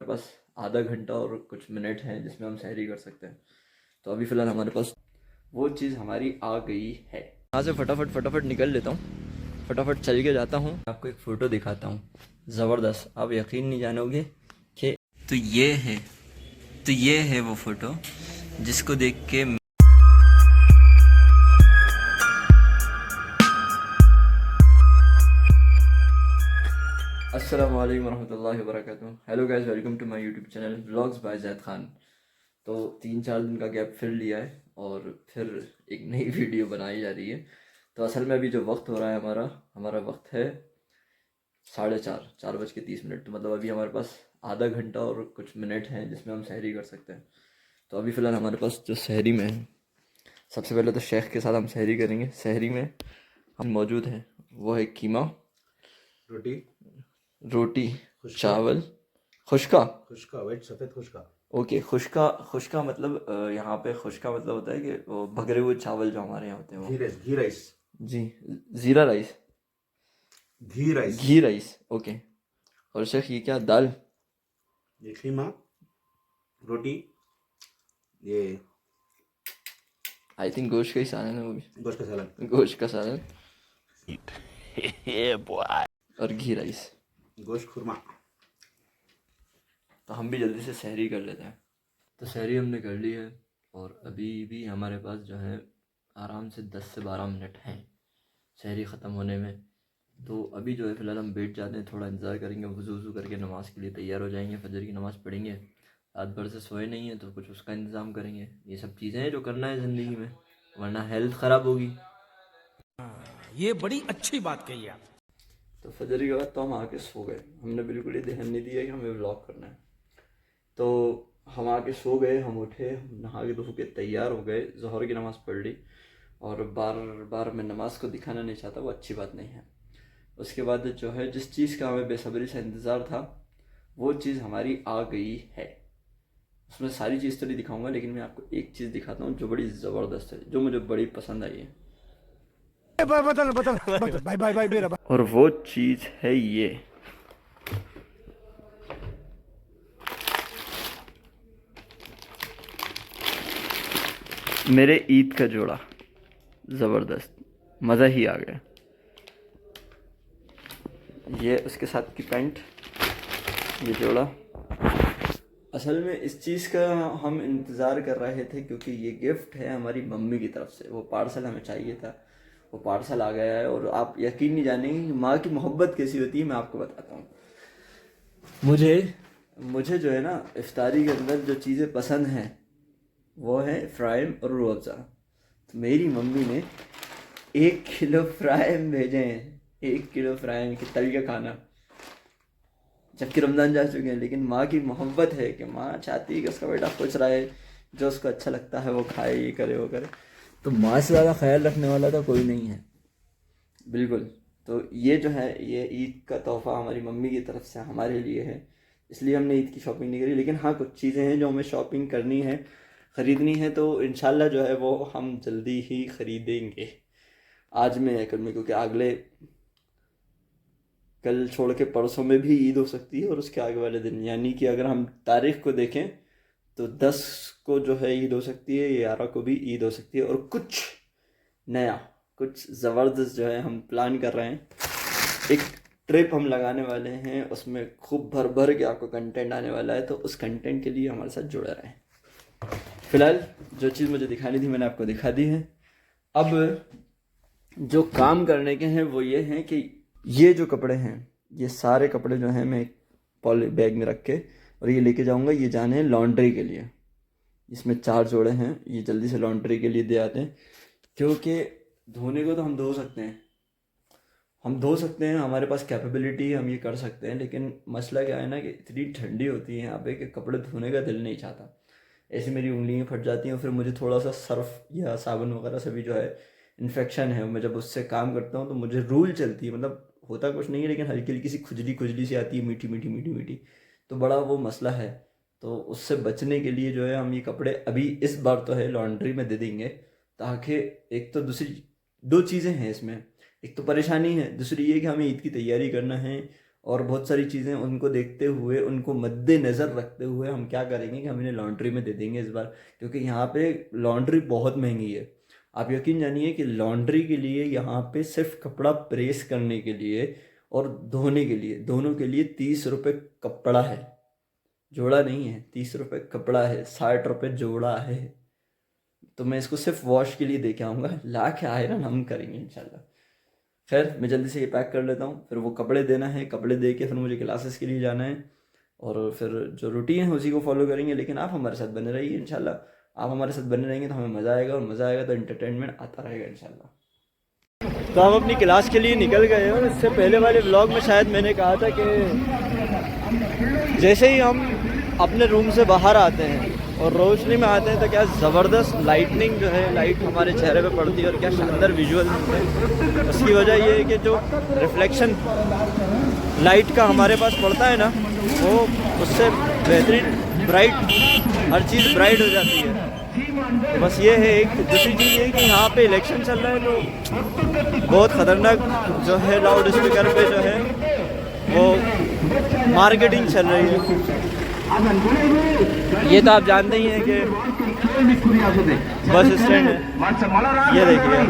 पास आधा घंटा और कुछ मिनट हैं जिसमें हम सहरी कर सकते हैं। तो अभी फ़िलहाल हमारे पास वो चीज़ हमारी आ गई है। यहाँ से फटाफट निकल लेता हूँ, फटाफट चल के जाता हूँ। आपको एक फ़ोटो दिखाता हूँ, ज़बरदस्त, आप यकीन नहीं जानोगे कि तो ये है वो फ़ोटो जिसको देख के अस्सलाम वालेकुम रहमतुल्लाहि व बरकातुहू। Hello guys, welcome to my YouTube channel vlogs by Zaid Khan. तो 3-4 दिन का गैप फिर लिया है और फिर एक नई वीडियो बनाई जा रही है। तो असल में अभी जो वक्त हो रहा है हमारा वक्त है 4:30 तो मतलब अभी हमारे पास आधा घंटा और कुछ मिनट हैं जिसमें हम सहरी कर सकते हैं। तो अभी फ़िलहाल हमारे पास जो सहरी में है, सबसे पहले तो शेख के साथ हम सहरी करेंगे। सहरी में हम मौजूद हैं, वो है कीमा, रोटी, चावल, खुश्का वाइट सफ़ेद खुश्का। ओके, खुश्का मतलब यहाँ पे खुश्का मतलब होता है कि वो भगरे हुए चावल जो हमारे यहाँ होते हैं वो घी राइस जी, ज़ीरा राइस, घी राइस ओके। और शेख ये क्या दाल, ये कीमा, रोटी, ये आई थिंक गोश्त का ही सालन है वो भी, गोश्त का सालन, गोश्त का सालन और घी राइस। गोश्त खुरमा। तो हम भी जल्दी से सहरी कर लेते हैं। तो सहरी हमने कर ली है और अभी भी हमारे पास जो है आराम से 10 से 12 मिनट हैं सहरी ख़त्म होने में। तो अभी जो है फ़िलहाल हम बैठ जाते हैं, थोड़ा इंतज़ार करेंगे, वज़ू करके नमाज़ के लिए तैयार हो जाएंगे, फजर की नमाज़ पढ़ेंगे। रात भर से सोए नहीं हैं तो कुछ उसका इंतज़ाम करेंगे। ये सब चीज़ें हैं जो करना है ज़िंदगी में, वरना हेल्थ ख़राब होगी। ये बड़ी अच्छी बात कही आप। तो फजर के बाद तो हम आके सो गए, हमने बिल्कुल ही ध्यान नहीं दिया कि हमें व्लॉग करना है। तो हम आके सो गए, हम उठे, हम नहा के धो के तैयार हो गए, ज़ोहर की नमाज़ पढ़ ली। और बार बार मैं नमाज़ को दिखाना नहीं चाहता, वो अच्छी बात नहीं है। उसके बाद जो है जिस चीज़ का हमें बेसब्री से इंतज़ार था वो चीज़ हमारी आ गई है। उसमें सारी चीज़ तो नहीं दिखाऊंगा, लेकिन मैं आपको एक चीज़ दिखाता हूँ जो बड़ी ज़बरदस्त है, जो मुझे बड़ी पसंद आई है। बदल बाय बाय बाय मेरा। और वो चीज़ है ये, मेरे ईद का जोड़ा, ज़बरदस्त, मज़ा ही आ गया। ये उसके साथ की पैंट, ये जोड़ा। असल में इस चीज़ का हम इंतज़ार कर रहे थे क्योंकि ये गिफ्ट है हमारी मम्मी की तरफ से, वो पार्सल हमें चाहिए था, वो पार्सल आ गया है। और आप यकीन नहीं जानेंगे कि माँ की मोहब्बत कैसी होती है, मैं आपको बताता हूँ। मुझे जो है ना, इफ्तारी के अंदर जो चीज़ें पसंद हैं वो है फ्राइम और रूह अफ़ज़ा। तो मेरी मम्मी ने 1 किलो फ्राइम भेजे हैं, 1 किलो फ्राइम की तल का खाना, जबकि रमज़ान जा चुके हैं। लेकिन माँ की मोहब्बत है कि माँ चाहती है कि उसका बेटा खुश रहे, जो उसको अच्छा लगता है वो खाए, ये करे वो करे। तो माँ से ज़्यादा ख्याल रखने वाला तो कोई नहीं है, बिल्कुल। तो ये जो है, ये ईद का तोहफ़ा हमारी मम्मी की तरफ से हमारे लिए है, इसलिए हमने ईद की शॉपिंग नहीं करी। लेकिन हाँ, कुछ चीज़ें हैं जो हमें शॉपिंग करनी है, ख़रीदनी है, तो इंशाल्लाह जो है वो हम जल्दी ही ख़रीदेंगे। आज में है कल में, क्योंकि अगले कल छोड़ के परसों में भी ईद हो सकती है और उसके आगे वाले दिन, यानी कि अगर हम तारीख को देखें तो 10 को जो है ईद हो सकती है, 11 को भी ईद हो सकती है। और कुछ नया, कुछ ज़बरदस्त जो है हम प्लान कर रहे हैं। एक ट्रिप हम लगाने वाले हैं, उसमें खूब भर भर के आपको कंटेंट आने वाला है, तो उस कंटेंट के लिए हमारे साथ जुड़े रहें। फ़िलहाल जो चीज़ मुझे दिखानी थी मैंने आपको दिखा दी है। अब जो काम करने के हैं वो ये हैं कि ये जो कपड़े हैं, ये सारे कपड़े जो हैं मैं एक पॉली बैग में रख के और ये लेके जाऊंगा। ये जाने हैं लॉन्ड्री के लिए, इसमें 4 जोड़े हैं, ये जल्दी से लॉन्ड्री के लिए दे आते हैं। क्योंकि धोने को तो हम धो सकते हैं, हमारे पास कैपेबिलिटी है, हम ये कर सकते हैं। लेकिन मसला क्या है ना कि इतनी ठंडी होती है यहाँ पे कि कपड़े धोने का दिल नहीं चाहता, ऐसे मेरी उंगलियाँ फट जाती हैं। फिर मुझे थोड़ा सा सर्फ या साबुन वगैरह से भी जो है इन्फेक्शन है, मैं जब उससे काम करता हूँ तो मुझे रूल चलती है, मतलब होता कुछ नहीं है लेकिन हल्की हल्की सी खुजली सी आती है, मीठी मीठी मीठी मीठी, तो बड़ा वो मसला है। तो उससे बचने के लिए जो है हम ये कपड़े अभी इस बार तो है लॉन्ड्री में दे देंगे, ताकि एक तो दूसरी 2 चीज़ें हैं इसमें, एक तो परेशानी है, दूसरी ये कि हमें ईद की तैयारी करना है और बहुत सारी चीज़ें उनको देखते हुए, उनको मद्देनज़र रखते हुए हम क्या करेंगे कि हम इन्हें लॉन्ड्री में दे देंगे इस बार, क्योंकि यहाँ पे लॉन्ड्री बहुत महंगी है। आप यकीन जानिए कि लॉन्ड्री के लिए यहाँ पे सिर्फ कपड़ा प्रेस करने के लिए और धोने के लिए, दोनों के लिए 30 रुपये कपड़ा है, जोड़ा नहीं है, 30 रुपये कपड़ा है, 60 रुपये जोड़ा है। तो मैं इसको सिर्फ वॉश के लिए दे के आऊँगा, ला के आयरन हम करेंगे इंशाल्लाह। खैर मैं जल्दी से ये पैक कर लेता हूँ, फिर वो कपड़े देना है, कपड़े दे के फिर मुझे क्लासेस के लिए जाना है, और फिर जो रूटीन है उसी को फॉलो करेंगे। लेकिन आप हमारे साथ बने रहिए इंशाल्लाह, आप हमारे साथ बने रहेंगे तो हमें मज़ा आएगा, और मज़ा आएगा तो एंटरटेनमेंट आता रहेगा इंशाल्लाह। तो हम अपनी क्लास के लिए निकल गए, और इससे पहले वाले व्लॉग में शायद मैंने कहा था कि जैसे ही हम अपने रूम से बाहर आते हैं और रोशनी में आते हैं तो क्या ज़बरदस्त लाइटनिंग जो है, लाइट हमारे चेहरे पे पड़ती है और क्या शानदार विजुअल है। उसकी वजह ये है कि जो रिफ्लेक्शन लाइट का हमारे पास पड़ता है ना, वो उससे बेहतरीन ब्राइट, हर चीज़ ब्राइट हो जाती है। तो बस ये है। एक दूसरी चीज़ ये है कि यहाँ पे इलेक्शन चल रहा है, तो बहुत ख़तरनाक जो है लाउड स्पीकर पे जो है वो मार्केटिंग चल रही है। ये तो आप जानते ही हैं कि बस स्टैंड है, ये देखिए।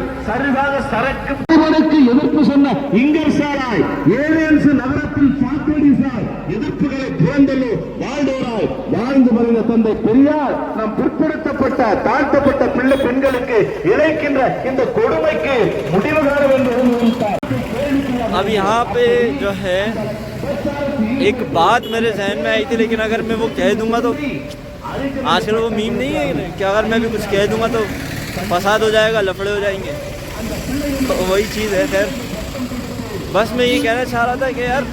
எதிர்ப்பு சொன்ன இங்கர் சாராய் ஏலியன்ஸ் நகரத்தில் சாத்தடி சார் எதிர்ப்புகளை புறந்தள்ளி வாழ்ந்தோராய் வாழ்ந்து மறைந்த தந்தை பெரியார் நம் பிற்படுத்தப்பட்ட தாழ்த்தப்பட்ட பிள்ளை பெண்களுக்கு இழைக்கின்ற இந்த கொடுமைக்கு முடிவு காண வேண்டும் என்று अब यहाँ पे जो है एक बात मेरे जहन में आई थी, लेकिन अगर मैं वो कह दूंगा तो आजकल वो मीम नहीं है कि अगर मैं भी कुछ कह दूंगा तो फसाद हो जाएगा, लफड़े हो जाएंगे, तो वही चीज़ है। खैर बस मैं ये कहना चाह रहा था कि यार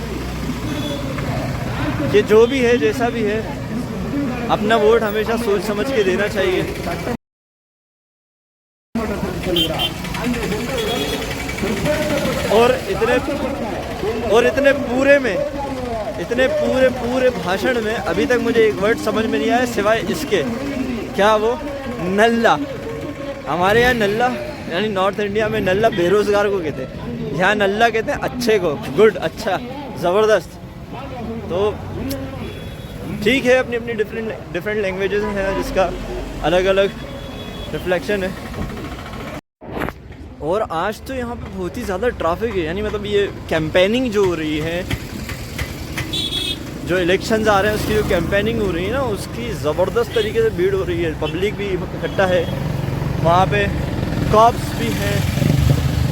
ये जो भी है, जैसा भी है, अपना वोट हमेशा सोच समझ के देना चाहिए। और इतने पूरे भाषण में अभी तक मुझे एक वर्ड समझ में नहीं आया सिवाय इसके, क्या वो नल्ला। हमारे यहाँ नल्ला यानी नॉर्थ इंडिया में नल्ला बेरोज़गार को कहते हैं, यहाँ नल्ला कहते हैं अच्छे को, गुड, अच्छा, ज़बरदस्त। तो ठीक है, अपनी अपनी डिफरेंट लैंग्वेजेस हैं जिसका अलग अलग रिफ्लेक्शन है। और आज तो यहाँ पे बहुत ही ज़्यादा ट्रैफिक है, यानी मतलब ये कैंपेनिंग जो हो रही है, जो इलेक्शंस आ रहे हैं उसकी जो कैंपेनिंग हो रही है ना, उसकी ज़बरदस्त तरीके से भीड़ हो रही है। पब्लिक भी इकट्ठा है वहाँ पे, कॉप्स भी हैं,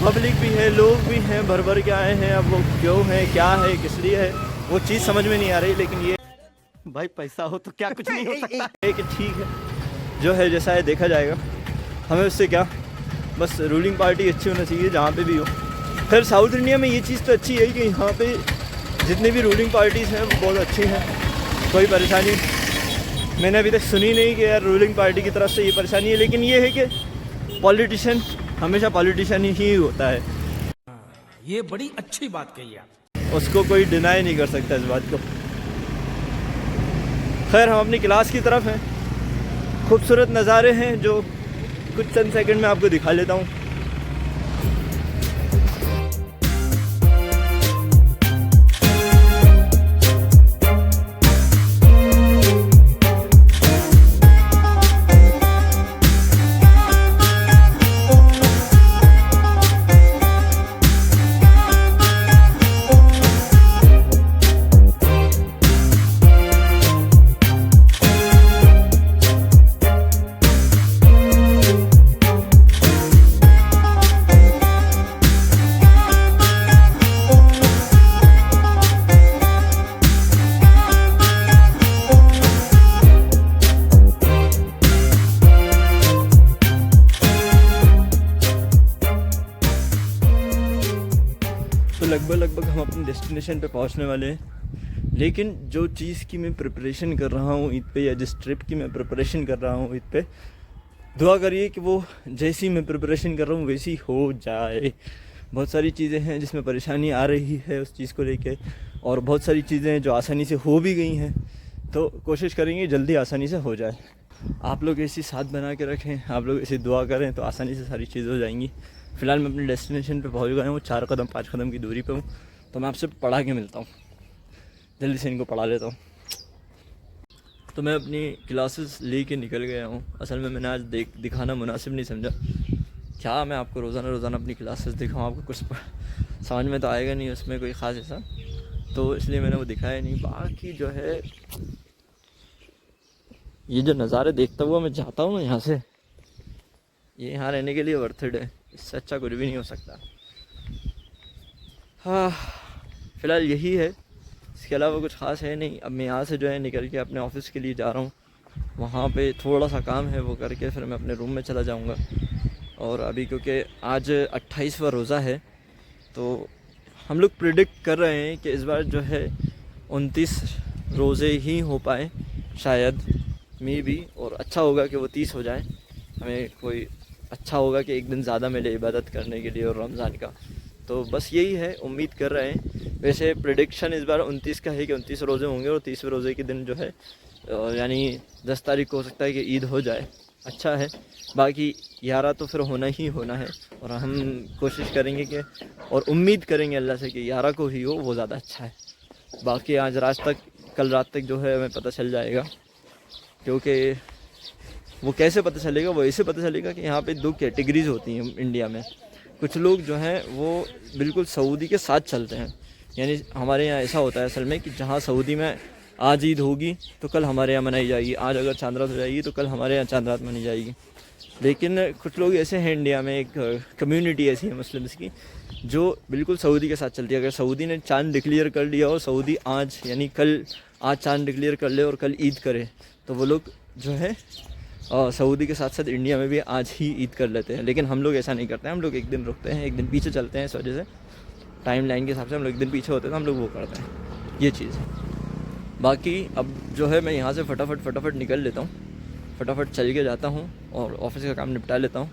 पब्लिक भी है, लोग भी हैं, भर भर के आए हैं। अब वो क्यों है, क्या है, किस लिए है, वो चीज़ समझ में नहीं आ रही। लेकिन ये भाई पैसा हो तो क्या कुछ नहीं हो सकता है कि ठीक है, जो है जैसा है देखा जाएगा, हमें उससे क्या, बस रूलिंग पार्टी अच्छी होना चाहिए जहाँ पे भी हो। खैर साउथ इंडिया में ये चीज़ तो अच्छी है कि यहाँ पे जितनी भी रूलिंग पार्टीज़ हैं वो बहुत अच्छी हैं, कोई परेशानी मैंने अभी तक सुनी नहीं कि यार रूलिंग पार्टी की तरफ से ये परेशानी है। लेकिन ये है कि पॉलिटिशियन हमेशा पॉलिटिशियन ही होता है, ये बड़ी अच्छी बात कही आप। उसको कोई डिनाई नहीं कर सकता इस बात को। खैर हम अपनी क्लास की तरफ हैं, खूबसूरत नज़ारे हैं जो कुछ चंद सेकंड में आपको दिखा लेता हूँ। तो लगभग हम अपने डेस्टिनेशन पे पहुंचने वाले हैं। लेकिन जो चीज़ की मैं प्रिपरेशन कर रहा हूँ ईद पे, या जिस ट्रिप की मैं प्रिपरेशन कर रहा हूँ ईद पे, दुआ करिए कि वो जैसी मैं प्रिपरेशन कर रहा हूँ वैसी हो जाए। बहुत सारी चीज़ें हैं जिसमें परेशानी आ रही है उस चीज़ को लेके, और बहुत सारी चीज़ें हैं जो आसानी से हो भी गई हैं, तो कोशिश करेंगे जल्दी आसानी से हो जाए। आप लोग ऐसी साथ बना के रखें, आप लोग ऐसी दुआ करें तो आसानी से सारी चीज़ें हो जाएंगी। फ़िलहाल मैं अपने डेस्टिनेशन पे पहुंच गया हूँ, 4 कदम 5 कदम की दूरी पे हूँ, तो मैं आपसे पढ़ा के मिलता हूँ। जल्दी से इनको पढ़ा लेता हूँ। तो मैं अपनी क्लासेस लेके निकल गया हूँ। असल में मैंने आज दिखाना मुनासिब नहीं समझा। क्या मैं आपको रोज़ाना अपनी क्लासेस दिखाऊँ, आपको कुछ समझ में तो आएगा नहीं उसमें कोई ख़ास ऐसा, तो इसलिए मैंने वो दिखाया नहीं। बाकी जो है ये जो नज़ारे देखता हुआ मैं जाता हूँ ना यहाँ से, ये यहाँ रहने के लिए वर्थ इट है, इससे अच्छा कुछ भी नहीं हो सकता। हाँ, फ़िलहाल यही है, इसके अलावा कुछ ख़ास है नहीं। अब मैं यहाँ से जो है निकल के अपने ऑफ़िस के लिए जा रहा हूँ। वहाँ पे थोड़ा सा काम है, वो करके फिर मैं अपने रूम में चला जाऊँगा। और अभी क्योंकि आज 28वां रोज़ा है, तो हम लोग प्रिडिक्ट कर रहे हैं कि इस बार जो है 29 रोज़े ही हो पाए शायद, मे बी, और अच्छा होगा कि वो 30 हो जाए। हमें कोई अच्छा होगा कि एक दिन ज़्यादा मिले इबादत करने के लिए और रमज़ान का। तो बस यही है, उम्मीद कर रहे हैं। वैसे प्रेडिक्शन इस बार 29 का है कि 29 रोज़े होंगे और 30वें रोज़े के दिन जो है यानी 10 तारीख को हो सकता है कि ईद हो जाए, अच्छा है। बाकी 11 तो फिर होना ही होना है, और हम कोशिश करेंगे कि और उम्मीद करेंगे अल्लाह से कि 11 को ही हो, वो ज़्यादा अच्छा है। बाकी आज रात तक, कल रात तक जो है हमें पता चल जाएगा, क्योंकि वो कैसे पता चलेगा, वो ऐसे पता चलेगा कि यहाँ पे 2 कैटेगरीज़ होती हैं इंडिया में। कुछ लोग जो हैं वो बिल्कुल सऊदी के साथ चलते हैं, यानी हमारे यहाँ ऐसा होता है असल में कि जहाँ सऊदी में आज ईद होगी तो कल हमारे यहाँ मनाई जाएगी, आज अगर चांद रात हो जाएगी तो कल हमारे यहाँ चांद रात मनाई जाएगी। लेकिन कुछ लोग ऐसे हैं इंडिया में, एक कम्युनिटी ऐसी है मुस्लिम्स की जो बिल्कुल सऊदी के साथ चलती है। अगर सऊदी ने चांद डिक्लेयर कर लिया और सऊदी आज यानी कल आज चांद डिक्लेयर कर ले और कल ईद करे, तो वो लोग जो है सऊदी के साथ साथ इंडिया में भी आज ही ईद कर लेते हैं। लेकिन हम लोग ऐसा नहीं करते हैं, हम लोग एक दिन रुकते हैं, एक दिन पीछे चलते हैं। इस वजह से टाइम लाइन के हिसाब से हम लोग एक दिन पीछे होते हैं, तो हम लोग वो करते हैं, ये चीज़ है। बाकी अब जो है मैं यहाँ से फटाफट निकल लेता हूँ, फटाफट चल के जाता हूँ और ऑफिस का काम निपटा लेता हूँ।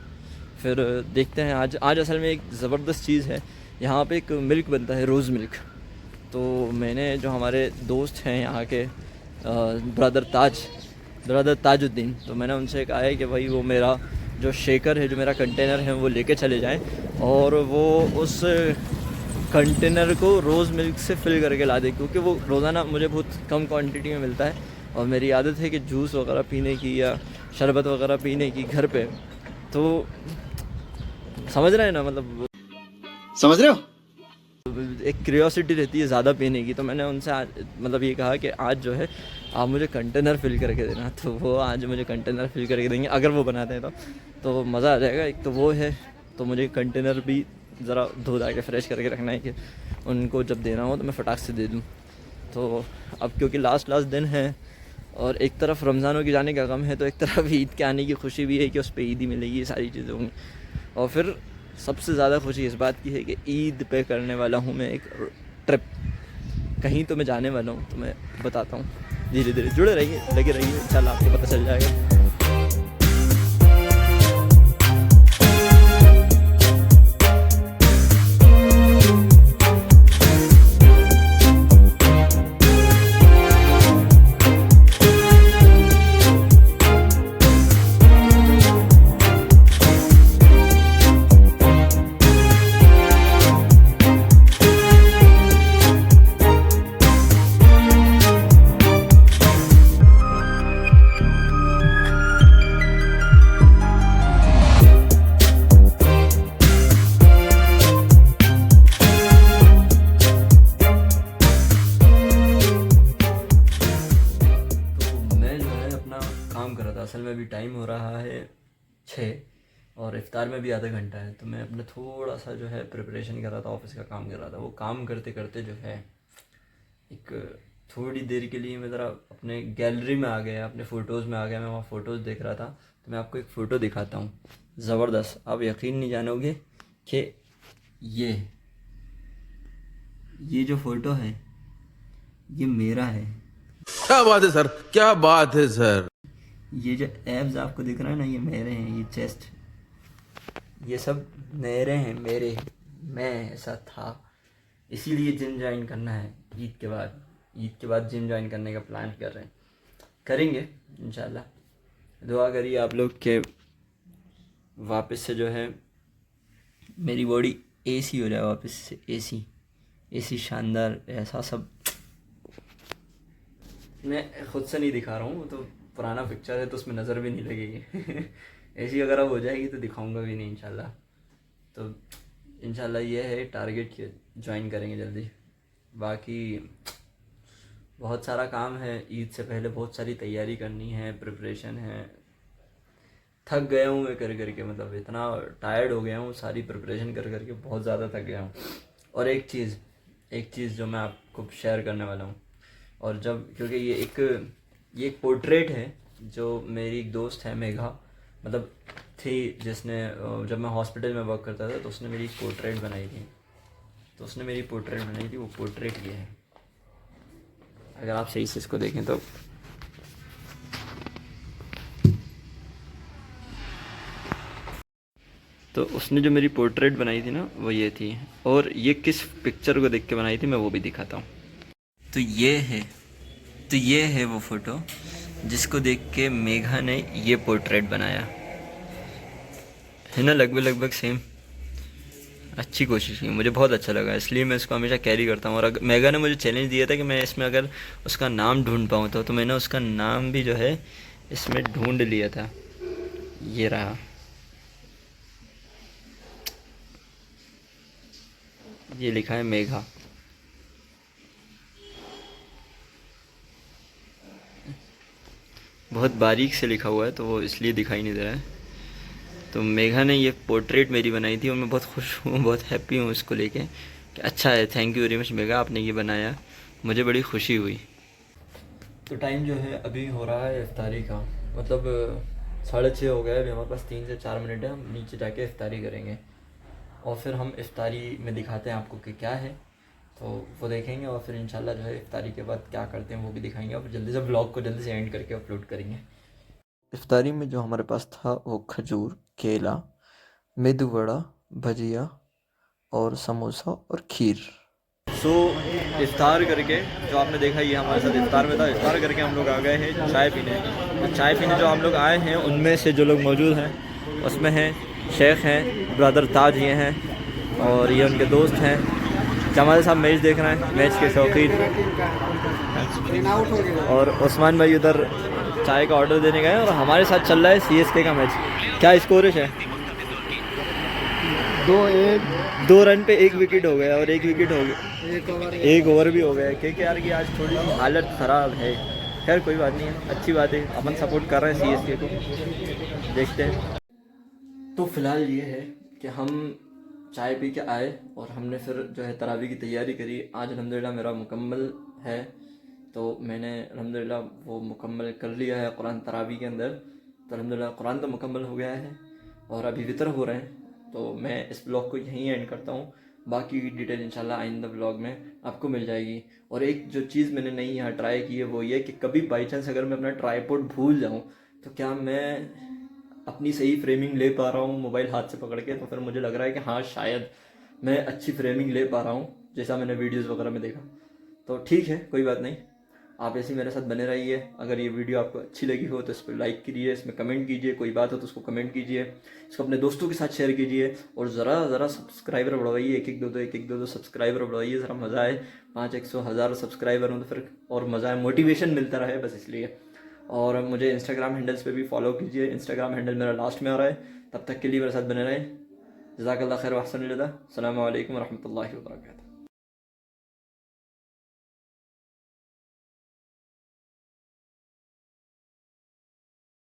फिर देखते हैं। आज असल में एक ज़बरदस्त चीज़ है, यहाँ पे एक मिल्क बनता है, रोज़ मिल्क। तो मैंने जो हमारे दोस्त हैं यहाँ के ब्रदर ताजुद्दीन, तो मैंने उनसे कहा है कि भाई वो मेरा जो शेकर है, जो मेरा कंटेनर है, वो लेके चले जाएं और वो उस कंटेनर को रोज़ मिल्क से फिल करके ला दे, क्योंकि वो रोज़ाना मुझे बहुत कम क्वांटिटी में मिलता है और मेरी आदत है कि जूस वगैरह पीने की या शरबत वगैरह पीने की घर पे। तो समझ रहे हैं ना, मतलब समझ रहे हो? एक क्यूरियोसिटी रहती है ज़्यादा पीने की। तो मैंने उनसे आज मतलब ये कहा कि आज जो है आप मुझे कंटेनर फिल करके देना, तो वो आज मुझे कंटेनर फिल करके देंगे अगर वो बनाते हैं तो मज़ा आ जाएगा। एक तो वो है, तो मुझे कंटेनर भी ज़रा धो धा के फ्रेश करके रखना है कि उनको जब देना हो तो मैं फटाक से दे दूँ। तो अब क्योंकि लास्ट दिन है और एक तरफ रमज़ानों की जाने का गम है, तो एक तरफ ईद के आने की खुशी भी है कि उस पर ईद ही मिलेगी, ये सारी चीज़ें होंगी। और फिर सबसे ज़्यादा खुशी इस बात की है कि ईद पे करने वाला हूँ मैं एक ट्रिप, कहीं तो मैं जाने वाला हूँ, तो मैं बताता हूँ। धीरे धीरे जुड़े रहिए, लगे रहिए, इंशाल्लाह आपको पता चल जाएगा। असल में अभी टाइम हो रहा है 6 और इफ्तार में भी आधा घंटा है, तो मैं अपना थोड़ा सा जो है प्रिपरेशन कर रहा था, ऑफिस का काम कर रहा था। वो काम करते करते जो है एक थोड़ी देर के लिए मैं ज़रा अपने गैलरी में आ गया, अपने फ़ोटोज़ में आ गया। मैं वहाँ फ़ोटोज़ देख रहा था, तो मैं आपको एक फ़ोटो दिखाता हूँ, ज़बरदस्त। आप यकीन नहीं जानोगे कि ये जो फ़ोटो है ये मेरा है। क्या बात है सर, क्या बात है सर। ये जो एब्स आपको दिख रहा है ना, ये मेरे हैं, ये चेस्ट, ये सब मेरे हैं, मेरे। मैं ऐसा था, इसीलिए जिम ज्वाइन करना है ईद के बाद जिम ज्वाइन करने का प्लान कर रहे हैं, करेंगे इंशाल्लाह। दुआ करिए आप लोग के वापस से जो है मेरी बॉडी एसी हो जाए, वापस से एसी शानदार, ऐसा सब मैं खुद से नहीं दिखा रहा हूँ, तो पुराना पिक्चर है तो उसमें नज़र भी नहीं लगेगी। ऐसी अगर अब हो जाएगी तो दिखाऊंगा भी नहीं इंशाल्लाह। तो इंशाल्लाह ये है टारगेट कि ज्वाइन करेंगे जल्दी। बाकी बहुत सारा काम है, ईद से पहले बहुत सारी तैयारी करनी है, प्रिपरेशन है। थक गया हूँ मैं कर करके, मतलब इतना टायर्ड हो गया हूँ सारी प्रिपरेशन कर करके, बहुत ज़्यादा थक गया हूँ। और एक चीज़ जो मैं आपको शेयर करने वाला हूँ, और जब क्योंकि ये एक पोर्ट्रेट है जो मेरी एक दोस्त है मेघा, मतलब थी, जिसने जब मैं हॉस्पिटल में वर्क करता था तो उसने मेरी पोर्ट्रेट बनाई थी। वो पोर्ट्रेट ये है, अगर आप सही से इसको देखें तो उसने जो मेरी पोर्ट्रेट बनाई थी ना वो ये थी। और ये किस पिक्चर को देख के बनाई थी मैं वो भी दिखाता हूँ। तो ये है वो फ़ोटो जिसको देख के मेघा ने ये पोर्ट्रेट बनाया है ना, लगभग सेम। अच्छी कोशिश की, मुझे बहुत अच्छा लगा, इसलिए मैं इसको हमेशा कैरी करता हूँ। और मेघा ने मुझे चैलेंज दिया था कि मैं इसमें अगर उसका नाम ढूंढ पाऊँ तो मैंने उसका नाम भी जो है इसमें ढूंढ लिया था। ये रहा, ये लिखा है मेघा। बहुत बारीक से लिखा हुआ है तो वो इसलिए दिखाई नहीं दे रहा है। तो मेघा ने ये पोर्ट्रेट मेरी बनाई थी और मैं बहुत खुश हूँ, बहुत हैप्पी हूँ इसको लेके कि अच्छा है। Thank you very much Megha, आपने ये बनाया, मुझे बड़ी खुशी हुई। तो टाइम जो है अभी हो रहा है इफ्तारी का, मतलब 6:30 हो गया है। अभी हमारे पास 3 से 4 मिनट है, हम नीचे जाके इफ्तारी करेंगे और फिर हम इफ्तारी में दिखाते हैं आपको कि क्या है, तो वो देखेंगे। और फिर इंशाल्लाह जो है इफ्तारी के बाद क्या करते हैं वो भी दिखाएंगे, और जल्दी से व्लॉग को जल्दी से एंड करके अपलोड करेंगे। इफ्तारी में जो हमारे पास था वो खजूर, केला, मेदू वड़ा, भजिया और समोसा और खीर। सो इफ्तार करके जो आपने देखा ये हमारे साथ इफ्तार में था। इफ्तार करके हम लोग आ गए हैं चाय पीने। तो चाय पीने जो हम लोग आए हैं उनमें से जो लोग मौजूद हैं उसमें हैं शेख हैं, ब्रदर ताज ये हैं, और ये उनके दोस्त हैं। जमाल साहब मैच देख रहे हैं, मैच के शौकीन। और उस्मान भाई उधर चाय का ऑर्डर देने गए, और हमारे साथ चल रहा है CSK का मैच। क्या स्कोरिश है? 2 रन पे 1 विकेट हो गया, और 1 विकेट हो गया, 1 ओवर भी हो गया। KKR की आज थोड़ी हालत ख़राब है, खैर कोई बात नहीं है, अच्छी बात है, अपन सपोर्ट कर रहे हैं CSK को, देखते हैं। तो फ़िलहाल ये है कि हम चाय पी के आए और हमने फिर जो है तरावी की तैयारी करी। आज अल्हम्दुलिल्लाह मेरा मुकम्मल है, तो मैंने अल्हम्दुलिल्लाह वो मुकम्मल कर लिया है कुरान तरावी के अंदर। तो अल्हम्दुलिल्लाह कुरान तो मुकम्मल हो गया है और अभी वितर हो रहे हैं। तो मैं इस ब्लॉग को यहीं एंड करता हूँ, बाकी डिटेल इंशाल्लाह आइंदा ब्लॉग में आपको मिल जाएगी। और एक जो चीज़ मैंने नई यहाँ ट्राई की है वो ये कि कभी बाई चांस अगर मैं अपना ट्राईपॉड भूल जाऊँ तो क्या मैं अपनी सही फ्रेमिंग ले पा रहा हूँ मोबाइल हाथ से पकड़ के। तो फिर मुझे लग रहा है कि हाँ शायद मैं अच्छी फ्रेमिंग ले पा रहा हूँ जैसा मैंने वीडियोस वगैरह में देखा। तो ठीक है, कोई बात नहीं, आप ऐसे मेरे साथ बने रहिए। अगर ये वीडियो आपको अच्छी लगी हो तो इस पर लाइक कीजिए, इसमें कमेंट कीजिए, कोई बात हो तो उसको कमेंट कीजिए, इसको अपने दोस्तों के साथ शेयर कीजिए, और ज़रा सब्सक्राइबर बढ़वाइए, एक एक दो सब्सक्राइबर बढ़वाइए, ज़रा मज़ा आए। 500-1,000 सब्सक्राइबर हो तो फिर और मज़ा आए, मोटिवेशन मिलता रहे, बस इसलिए। और मुझे इंस्टाग्राम हैंडल्स पे भी फॉलो कीजिए, इंस्टाग्राम हैंडल मेरा लास्ट में आ रहा है। तब तक के लिए मेरे साथ बने रहें। जज़ाकल्लाह खैर व अहसन। अस्सलामु अलैकुम व रहमतुल्लाहि व बरकातुहू।